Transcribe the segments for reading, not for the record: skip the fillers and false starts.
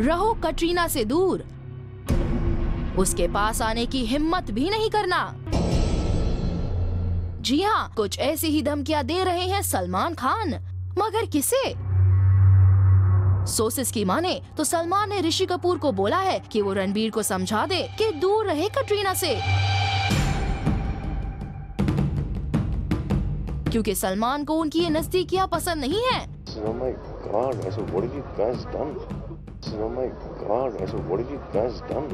रहो कटरीना से दूर, उसके पास आने की हिम्मत भी नहीं करना। जी हाँ, कुछ ऐसी ही धमकियां दे रहे हैं सलमान खान, मगर किसे? सोर्सेस की माने तो सलमान ने ऋषि कपूर को बोला है कि वो रणबीर को समझा दे कि दूर रहे कटरीना से, क्योंकि सलमान को उनकी ये नजदीकियां पसंद नहीं है। Oh my God, I said, what have you guys done? Oh my God, I said, what have you guys done?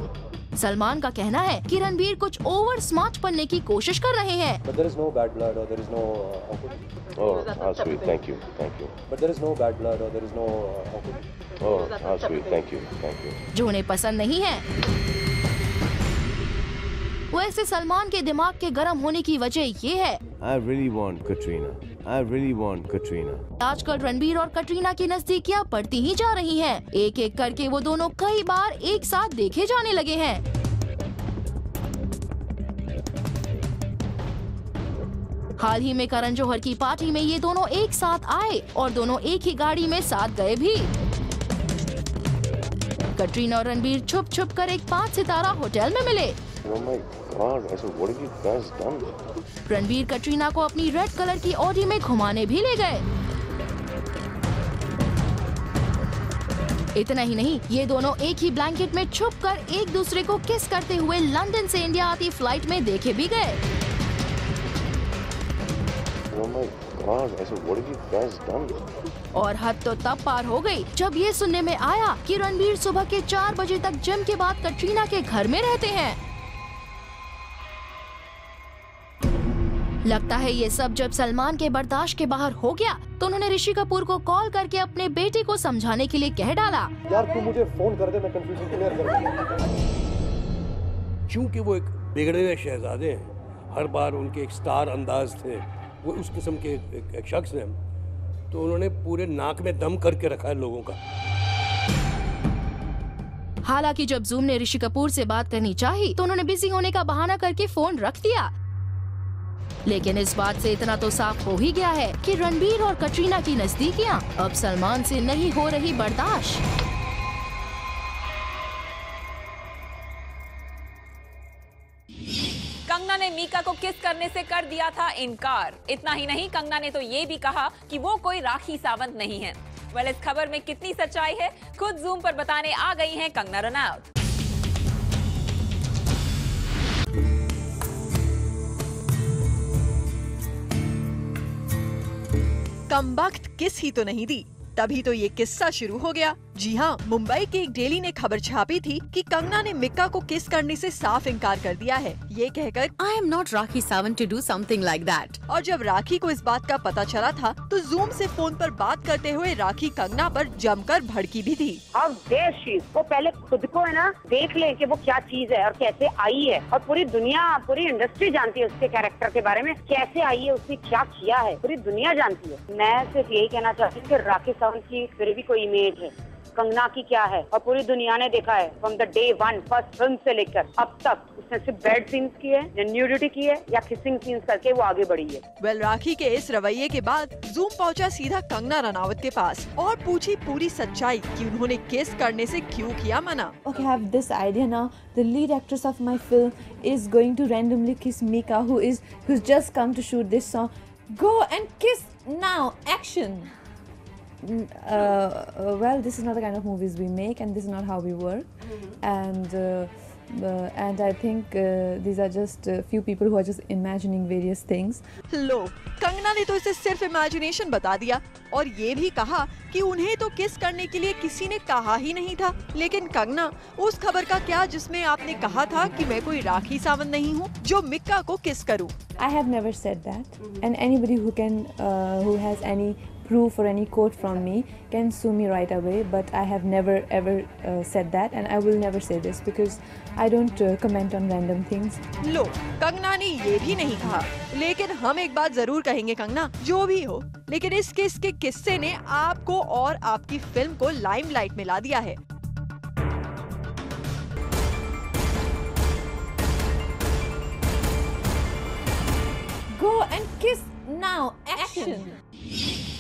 Salman का कहना है कि रणबीर कुछ ओवर स्मार्ट बनने की कोशिश कर रहे हैं। But there is no bad blood or there is no. Oh, how sweet, thank you, thank you. But there is no bad blood or there is no. Oh, how sweet, thank you, thank you. जो उन्हें पसंद नहीं है। वैसे सलमान के दिमाग के गर्म होने की वजह ये है, I really want Katrina. I really want Katrina. आजकल रणबीर और कटरीना की नजदीकियां बढ़ती ही जा रही हैं। एक एक करके वो दोनों कई बार एक साथ देखे जाने लगे हैं। हाल ही में करण जौहर की पार्टी में ये दोनों एक साथ आए और दोनों एक ही गाड़ी में साथ गए भी। कटरीना और रणबीर छुप छुप कर एक 5 सितारा होटल में मिले। Oh my God, I said, what have you guys done? Ranbir Katrina को अपनी रेड कलर की ऑडी में घुमाने भी ले गए। इतना ही नहीं, ये दोनों एक ही ब्लैंकेट में छुपकर एक दूसरे को किस करते हुए लंदन से इंडिया आती फ्लाइट में देखे भी गए। Oh my God, I said, what have you guys done? और हद तो तब पार हो गई जब ये सुनने में आया कि रणबीर सुबह के 4 बजे तक जिम के बाद कटरीना के घर में रहते हैं। लगता है ये सब जब सलमान के बर्दाश्त के बाहर हो गया तो उन्होंने ऋषि कपूर को कॉल करके अपने बेटे को समझाने के लिए कह डाला। यार तू मुझे फोन कर दे, मैं कंफ्यूजन क्लियर कर दूंगा। क्योंकि वो एक बिगड़े हुए शहजादे हैं, हर बार उनके एक स्टार अंदाज थे, वो उस किस्म के एक शख्स हैं, तो उन्होंने पूरे नाक में दम करके रखा है लोगों का। हालांकि जब जूम ने ऋषि कपूर से बात करनी चाही तो उन्होंने बिजी होने का बहाना करके फोन रख दिया। लेकिन इस बात से इतना तो साफ हो ही गया है कि रणबीर और कटरीना की नजदीकियां अब सलमान से नहीं हो रही बर्दाश्त। कंगना ने मीका को किस करने से कर दिया था इनकार। इतना ही नहीं, कंगना ने तो ये भी कहा कि वो कोई राखी सावंत नहीं है। वेल, इस खबर में कितनी सच्चाई है खुद जूम पर बताने आ गई हैं कंगना रनौत। कमबख्त किस ही तो नहीं दी, तभी तो ये किस्सा शुरू हो गया। जी हाँ, मुंबई की एक डेली ने खबर छापी थी कि कंगना ने मिक्का को किस करने से साफ इनकार कर दिया है, ये कहकर I am not Rakhi Sawant to do something like that. और जब राखी को इस बात का पता चला था तो जूम से फोन पर बात करते हुए राखी कंगना पर जमकर भड़की भी थी। अब वो पहले खुद को है ना देख ले कि वो क्या चीज है और कैसे आई है, और पूरी दुनिया, पूरी इंडस्ट्री जानती है उसके कैरेक्टर के बारे में, कैसे आई है, उसने क्या किया है, पूरी दुनिया जानती है। मैं सिर्फ यही कहना चाहती हूँ कि राखी सावंत की फिर भी कोई इमेज है, कंगना की क्या है, और पूरी दुनिया ने देखा है from the day 1 first film से लेकर अब तक उसने सिर्फ बेड सीन्स किए या न्यूडिटी की है या किसिंग सीन्स करके वो आगे बढ़ी है। वेल, राखी के इस रवैये के बाद जूम पहुंचा सीधा कंगना रनावत के पास और पूछी पूरी सच्चाई कि उन्होंने किस करने से क्यों किया मना। Okay, I have this idea now. The lead actress of my film is going to randomly kiss Mika, who's just come to shoot this song. Go and kiss now, action. Well, this is not the kind of movies we make, and this is not how we work. And I think these are just a few people who are just imagining various things. लो, कंगना ने तो इसे सिर्फ imagination बता दिया और ये भी कहा कि उन्हें तो किस करने के लिए किसी ने कहा ही नहीं था। लेकिन कंगना, उस खबर का क्या जिसमें आपने कहा था कि मैं कोई राखी सावंत नहीं हूँ जो मिक्का को किस करूँ? I have never said that, and anybody who has any proof or any quote from me can sue me right away, but I have never ever said that, and I will never say this because I don't comment on random things. लो, कंगना ने ये भी नहीं कहा, लेकिन हम एक बात जरूर कहेंगे कंगना, जो भी हो, लेकिन इस किस के किस्से ने आपको और आपकी फिल्म को लाइमलाइट में ला दिया है। Go and kiss now, action.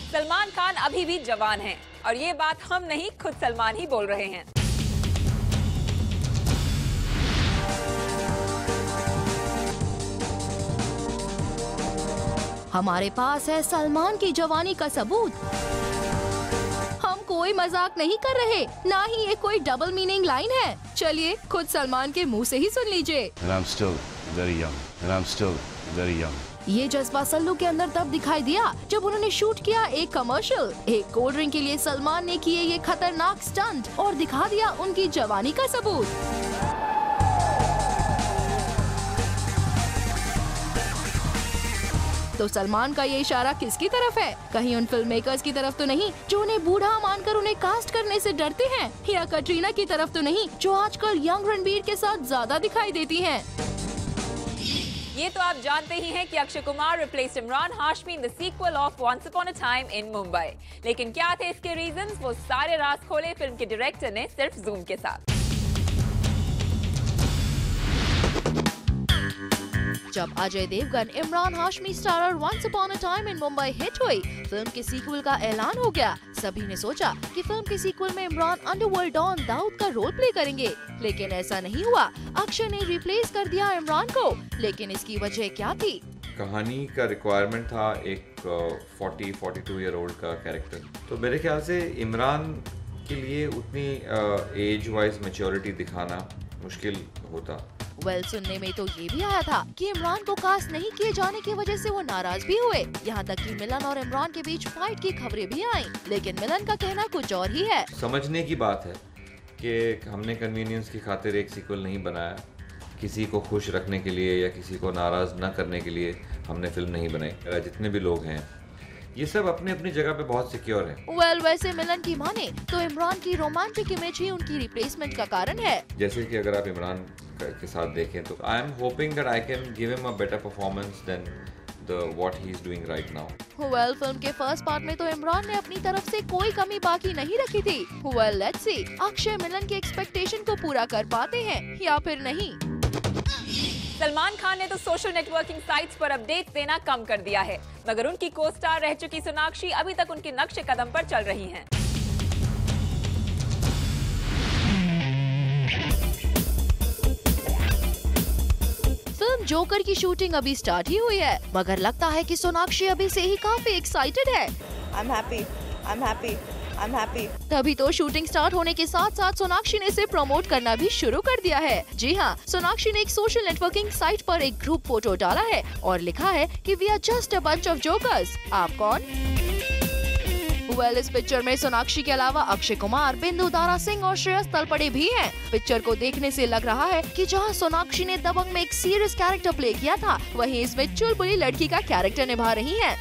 Salman Khan अभी भी जवान हैं और ये बात हम नहीं खुद सलमान ही बोल रहे हैं। हमारे पास है सलमान की जवानी का सबूत। हम कोई मजाक नहीं कर रहे, ना ही ये कोई डबल मीनिंग लाइन है। चलिए खुद सलमान के मुंह से ही सुन लीजिए। ये जज्बा सल्लू के अंदर तब दिखाई दिया जब उन्होंने शूट किया एक कमर्शियल। एक कोल्ड ड्रिंक के लिए सलमान ने किए ये खतरनाक स्टंट और दिखा दिया उनकी जवानी का सबूत। तो सलमान का ये इशारा किसकी तरफ है? कहीं उन फिल्म मेकर्स की तरफ तो नहीं जो उन्हें बूढ़ा मानकर उन्हें कास्ट करने से डरते हैं, या कटरीना की तरफ तो नहीं जो आजकल यंग रणबीर के साथ ज्यादा दिखाई देती हैं। ये तो आप जानते ही हैं कि Akshay Kumar replaced Imran Hashmi in the sequel of once upon a time in Mumbai. लेकिन क्या थे इसके रीजंस? वो सारे राज खोले फिल्म के डायरेक्टर ने सिर्फ जूम के साथ। जब Ajay Devgn Imran Hashmi starrer once upon a time in Mumbai hit हुई, फिल्म के सीक्वल का ऐलान हो गया। सभी ने सोचा कि फिल्म के सीक्वल में इमरान अंडरवर्ल्ड डॉन दाऊद का रोल प्ले करेंगे, लेकिन ऐसा नहीं हुआ। अक्षय ने रिप्लेस कर दिया इमरान को। लेकिन इसकी वजह क्या थी? कहानी का रिक्वायरमेंट था एक 40-42 ईयर ओल्ड का कैरेक्टर। तो मेरे ख्याल से इमरान के लिए उतनी एज वाइज मैच्योरिटी दिखाना मुश्किल होता। सुनने में तो ये भी आया था कि इमरान को कास्ट नहीं किए जाने की वजह से वो नाराज भी हुए। यहाँ तक कि मिलन और इमरान के बीच फाइट की खबरें भी आईं। लेकिन मिलन का कहना कुछ और ही है। समझने की बात है कि हमने कन्वीनियंस की खातिर एक सीक्वल नहीं बनाया, किसी को खुश रखने के लिए या किसी को नाराज न करने के लिए हमने फिल्म नहीं बनाई। जितने भी लोग हैं ये सब अपनी अपनी जगह पे बहुत सिक्योर हैं। वैसे मिलन की माने तो इमरान की रोमांटिक इमेज ही उनकी रिप्लेसमेंट का कारण है। जैसे कि अगर आप इमरान के साथ देखें तो I am hoping that I can give him a better performance then the what he is doing right now. Film के फर्स्ट पार्ट में तो इमरान ने अपनी तरफ से कोई कमी बाकी नहीं रखी थी। लेट्स सी अक्षय मिलन के एक्सपेक्टेशन को पूरा कर पाते हैं या फिर नहीं। सलमान खान ने तो सोशल नेटवर्किंग साइट्स पर अपडेट्स देना कम कर दिया है, मगर उनकी को स्टार रह चुकी सोनाक्षी अभी तक उनके नक्शे कदम पर चल रही हैं। फिल्म जोकर की शूटिंग अभी स्टार्ट ही हुई है, मगर लगता है कि सोनाक्षी अभी से ही काफी एक्साइटेड है। I'm happy. तभी तो शूटिंग स्टार्ट होने के साथ साथ सोनाक्षी ने इसे प्रमोट करना भी शुरू कर दिया है। जी हाँ, सोनाक्षी ने एक सोशल नेटवर्किंग साइट पर एक ग्रुप फोटो डाला है और लिखा है कि we are just a bunch of jokers. आप कौन? इस पिक्चर में सोनाक्षी के अलावा अक्षय कुमार, बिंदु दारा सिंह और श्रेयस तलपड़े भी हैं। पिक्चर को देखने से लग रहा है कि जहां सोनाक्षी ने दबंग में एक सीरियस कैरेक्टर प्ले किया था, वहीं इसमें चुलबुली लड़की का कैरेक्टर निभा रही हैं।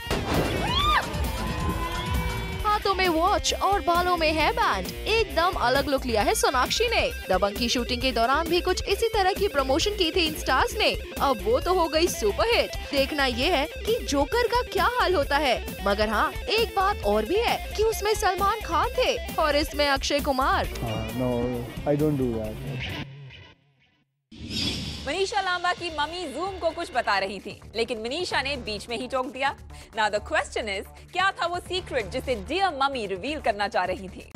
हाथों में वॉच और बालों में हेयर बैंड, एकदम अलग लुक लिया है सोनाक्षी ने। दबंग की शूटिंग के दौरान भी कुछ इसी तरह की प्रमोशन की थी इन स्टार्स ने। अब वो तो हो गई सुपरहिट। देखना ये है कि जोकर का क्या हाल होता है। मगर हाँ, एक बात और भी है कि उसमें सलमान खान थे और इसमें Akshay Kumar. No, I don't do that. Manisha Lamba की मम्मी जूम को कुछ बता रही थी, लेकिन मनीषा ने बीच में ही टोक दिया। नाउ द क्वेश्चन इज, क्या था वो सीक्रेट जिसे डियर मम्मी रिवील करना चाह रही थी?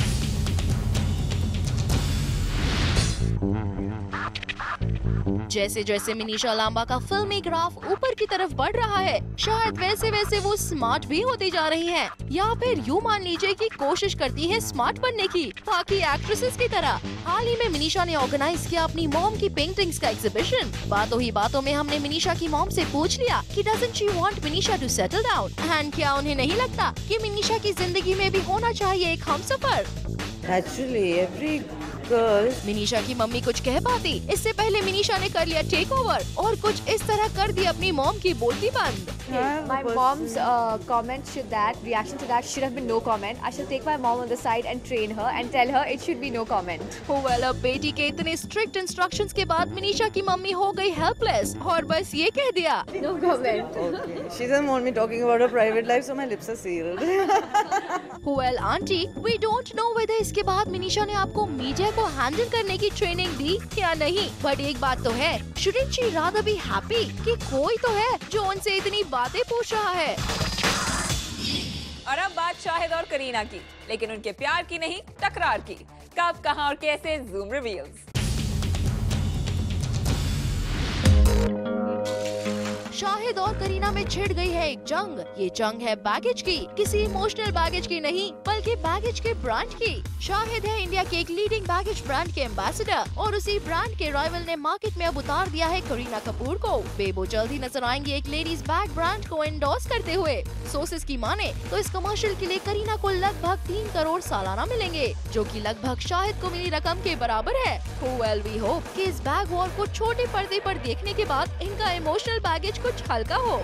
जैसे जैसे मनीषा लांबा का फिल्मी ग्राफ ऊपर की तरफ बढ़ रहा है, शायद वैसे वैसे वो स्मार्ट भी होती जा रही हैं। या फिर यूँ मान लीजिए कि कोशिश करती है स्मार्ट बनने की, बाकी एक्ट्रेसेस की तरह। हाल ही में मनीषा ने ऑर्गेनाइज किया अपनी मॉम की पेंटिंग्स का एग्जीबिशन। बातों ही बातों में हमने मनीषा की मॉम से पूछ लिया कि doesn't she want Manisha to settle down, and क्या उन्हें नहीं लगता कि मनीषा की जिंदगी में भी होना चाहिए एक Humsafar? Naturally, every girl. Manisha की मम्मी कुछ कह पाती, इससे पहले मनीषा ने कर लिया टेक ओवर और कुछ इस तरह कर दी अपनी मॉम की बोलती बंद। My mom's comment should that reaction to that should have been no comment. I should take my mom on the side and train her and tell her it should be no comment. अब बेटी के इतने strict instructions के बाद मनीषा की mummy हो गई helpless और बस ये कह दिया no comment. Okay. She doesn't want me talking about her private life, so my lips are sealed. Aunty, we don't know whether इसके बाद मनीषा ने आपको मीडिया को हैंडल करने की ट्रेनिंग दी या नहीं, बट एक बात तो है, shouldn't she rather be happy कि कोई तो है जो उनसे इतनी बातें पूछ रहा है। और अब बात शाहिद और करीना की, लेकिन उनके प्यार की नहीं, तकरार की। कब, कहां और कैसे, जूम रिवील्स। शाहिद और करीना में छिड़ गई है एक जंग। ये जंग है बैगेज की, किसी इमोशनल बैगेज की नहीं बल्कि बैगेज के ब्रांड की। शाहिद है इंडिया के एक लीडिंग बैगेज ब्रांड के एम्बेसडर और उसी ब्रांड के राइवल ने मार्केट में अब उतार दिया है करीना कपूर को। बेबो जल्द ही नजर आएंगी एक लेडीज बैग ब्रांड को एंडोर्स करते हुए। सोर्सेज की माने तो इस कमर्शियल के लिए करीना को लगभग 3 करोड़ सालाना मिलेंगे, जो कि लगभग शाहिद को मिली रकम के बराबर है। Well, we hope कि इस बैग वॉर को छोटे पर्दे पर देखने के बाद इनका इमोशनल बैगेज कुछ हल्का हो।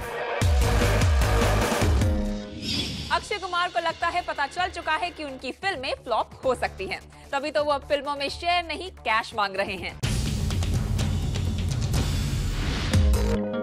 अक्षय कुमार को लगता है पता चल चुका है कि उनकी फिल्में फ्लॉप हो सकती हैं, तभी तो वो अब फिल्मों में शेयर नहीं कैश मांग रहे हैं।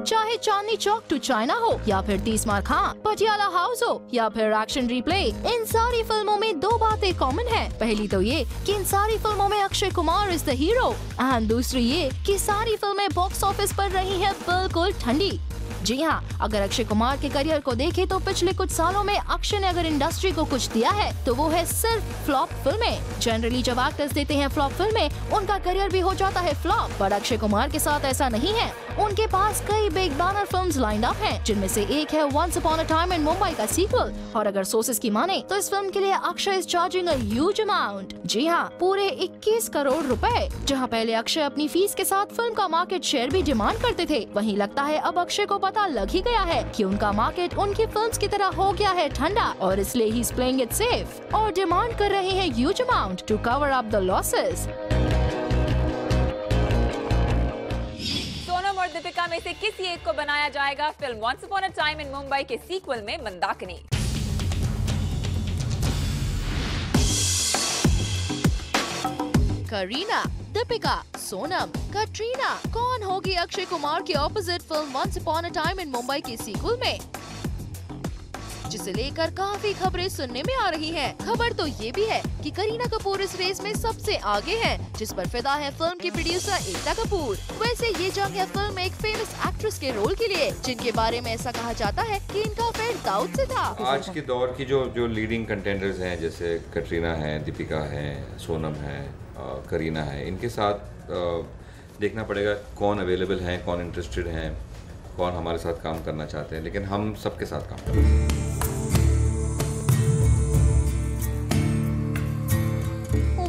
चाहे चांदनी चौक टू चाइना हो या फिर 30 मार खां, पटियाला हाउस हो या फिर एक्शन रिप्ले, इन सारी फिल्मों में 2 बातें कॉमन है। पहली तो ये कि इन सारी फिल्मों में Akshay Kumar is the hero and दूसरी ये कि सारी फिल्में बॉक्स ऑफिस पर रही हैं बिल्कुल ठंडी। जी हाँ, अगर अक्षय कुमार के करियर को देखें तो पिछले कुछ सालों में अक्षय ने अगर इंडस्ट्री को कुछ दिया है तो वो है सिर्फ फ्लॉप फिल्में। जनरली जब एक्टर्स देते हैं फ्लॉप फिल्में उनका करियर भी हो जाता है फ्लॉप, पर अक्षय कुमार के साथ ऐसा नहीं है। उनके पास कई big banner films lined up हैं, जिनमें से एक है once upon a time in Mumbai का सीक्वल। और अगर सोर्सेज की माने तो इस फिल्म के लिए Akshay is charging a huge amount. जी हाँ, पूरे 21 करोड़ रुपए। जहाँ पहले अक्षय अपनी फीस के साथ फिल्म का मार्केट शेयर भी डिमांड करते थे, वहीं लगता है अब अक्षय को पता लग ही गया है कि उनका मार्केट उनकी फिल्म्स की तरह हो गया है ठंडा, और इसलिए he is playing it safe और डिमांड कर रहे हैं huge amount to cover up the losses. Sonam और दीपिका में से किसी एक को बनाया जाएगा film once upon a time in Mumbai के सीक्वल में मंदाकिनी। करीना, दीपिका, सोनम, कटरीना, कौन होगी अक्षय कुमार की opposite film once upon a time in Mumbai की सीक्वल में, जिसे लेकर काफी खबरें सुनने में आ रही हैं। खबर तो ये भी है कि करीना कपूर इस रेस में सबसे आगे हैं, जिस पर फिदा है फिल्म की प्रोड्यूसर एकता कपूर। वैसे ये जंग है फिल्म में एक फेमस एक्ट्रेस के रोल के लिए, जिनके बारे में ऐसा कहा जाता है कि इनका अफेयर दाऊद से था। आज के दौर की जो लीडिंग कंटेंडर्स हैं, जैसे कटरीना है, दीपिका है, सोनम है, करीना है, इनके साथ देखना पड़ेगा कौन अवेलेबल हैं, कौन इंटरेस्टेड हैं, कौन हमारे साथ काम करना चाहते हैं, लेकिन हम सबके साथ काम करेंगे।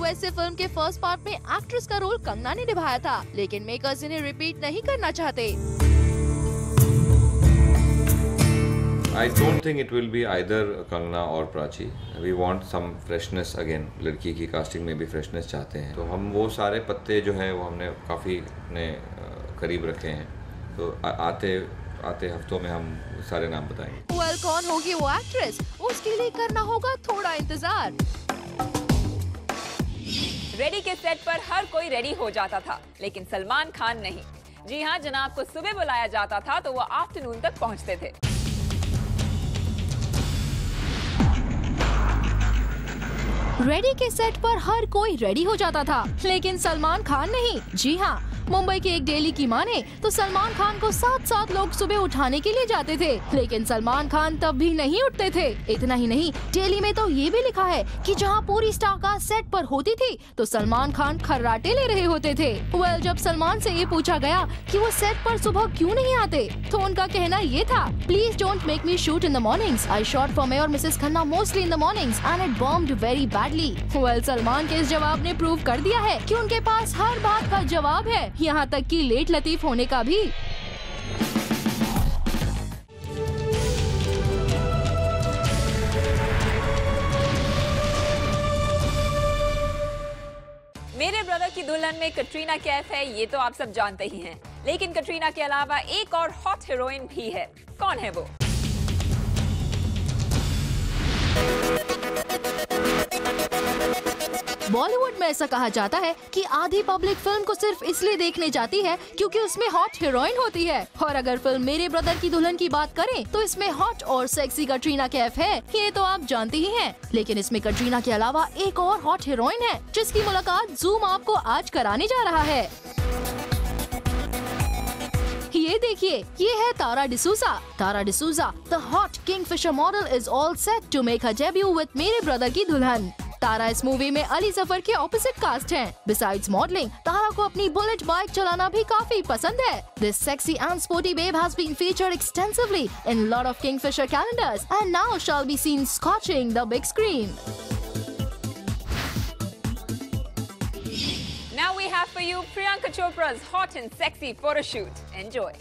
वैसे फिल्म के फर्स्ट पार्ट में एक्ट्रेस का रोल कंगना ने निभाया था, लेकिन मेकर्स इन्हें रिपीट नहीं करना चाहते। I don't think it will be either Kangna or Prachi. We want some freshness again. लड़की की कास्टिंग में भी फ्रेशनेस चाहते हैं, तो हम वो सारे पत्ते जो हैं वो हमने काफ़ी अपने करीब रखे हैं, तो आते हफ्तों में हम सारे नाम बताएंगे। Well, कौन होगी वो एक्ट्रेस, उसके लिए करना होगा थोड़ा इंतजार। रेडी के सेट पर हर कोई रेडी हो जाता था, लेकिन सलमान खान नहीं। जी हाँ, जनाब को सुबह बुलाया जाता था तो वो आफ्टरनून तक पहुँचते थे। रेडी के सेट पर हर कोई रेडी हो जाता था, लेकिन सलमान खान नहीं। जी हाँ, मुंबई के एक डेली की माने तो सलमान खान को 7 लोग सुबह उठाने के लिए जाते थे, लेकिन सलमान खान तब भी नहीं उठते थे। इतना ही नहीं, डेली में तो ये भी लिखा है कि जहाँ पूरी स्टार कास्ट सेट पर होती थी तो सलमान खान खर्राटे ले रहे होते थे। वेल, जब सलमान से ये पूछा गया कि वो सेट पर सुबह क्यों नहीं आते, तो उनका कहना ये था, please don't make me shoot in the mornings. I shot for me और Mrs Khanna mostly in the mornings and it bombed very badly. Well, Salman के इस जवाब ने प्रूव कर दिया है कि उनके पास हर बात का जवाब है, यहाँ तक कि लेट लतीफ होने का भी। मेरे ब्रदर की दुल्हन में कटरीना कैफ है, ये तो आप सब जानते ही हैं, लेकिन कटरीना के अलावा एक और हॉट हीरोइन भी है। कौन है वो? बॉलीवुड में ऐसा कहा जाता है कि आधी पब्लिक फिल्म को सिर्फ इसलिए देखने जाती है क्योंकि उसमें हॉट हीरोइन होती है, और अगर फिल्म मेरे ब्रदर की दुल्हन की बात करें तो इसमें हॉट और सेक्सी कटरीना कैफ है, ये तो आप जानते ही हैं। लेकिन इसमें कटरीना के अलावा एक और हॉट हीरोइन है, जिसकी मुलाकात जूम आपको आज कराने जा रहा है। ये देखिए, ये है Tara D'Souza. Tara D'Souza, the hot Kingfisher model, is all set to make her debut with Mere Brother Ki Dulhan. Tara इस मूवी में अली जफर के ऑपोजिट कास्ट हैं। बिसाइड्स मॉडलिंग, तारा को अपनी बुलेट बाइक चलाना भी काफी पसंद है। This sexy and sporty babe has been featured extensively in lot of Kingfisher calendars and now shall be seen scorching the big screen. Now we have for you Priyanka Chopra's hot and sexy photo shoot. Enjoy.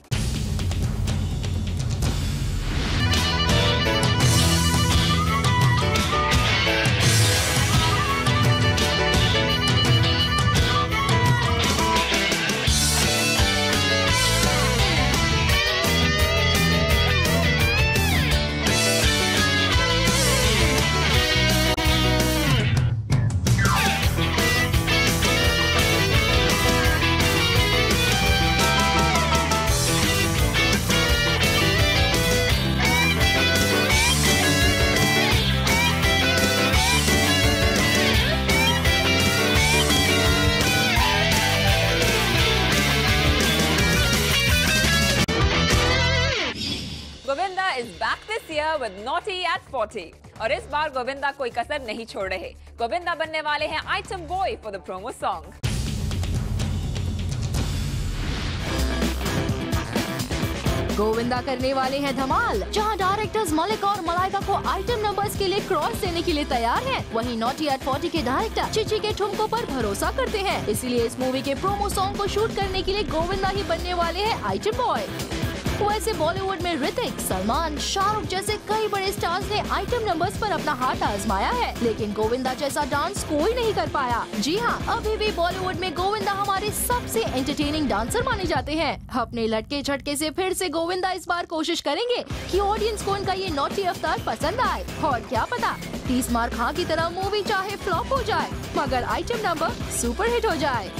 Govinda is back this year with Naughty at 40 और इस बार गोविंदा कोई कसर नहीं छोड़ रहे। गोविंदा बनने वाले हैं item boy for the promo song. Govinda करने वाले हैं धमाल, जहां डायरेक्टर्स मलिक और मलाइका को आइटम नंबर्स के लिए क्रॉस देने के लिए तैयार हैं। वहीं नॉटी एट 40 के डायरेक्टर चिची के ठुमकों पर भरोसा करते हैं, इसलिए इस मूवी के प्रोमो सॉन्ग को शूट करने के लिए गोविंदा ही बनने वाले हैं आइटम बॉय। वैसे बॉलीवुड में ऋतिक, सलमान, शाहरुख जैसे कई बड़े स्टार्स ने आइटम नंबर्स पर अपना हाथ आजमाया है, लेकिन गोविंदा जैसा डांस कोई नहीं कर पाया। जी हाँ, अभी भी बॉलीवुड में गोविंदा हमारे सबसे एंटरटेनिंग डांसर माने जाते हैं। अपने लटके झटके से फिर से गोविंदा इस बार कोशिश करेंगे कि ऑडियंस को उनका ये नॉटी अवतार पसंद आए, और क्या पता 30 मार खां की तरह मूवी चाहे फ्लॉप हो जाए, मगर आइटम नंबर सुपर हिट हो जाए।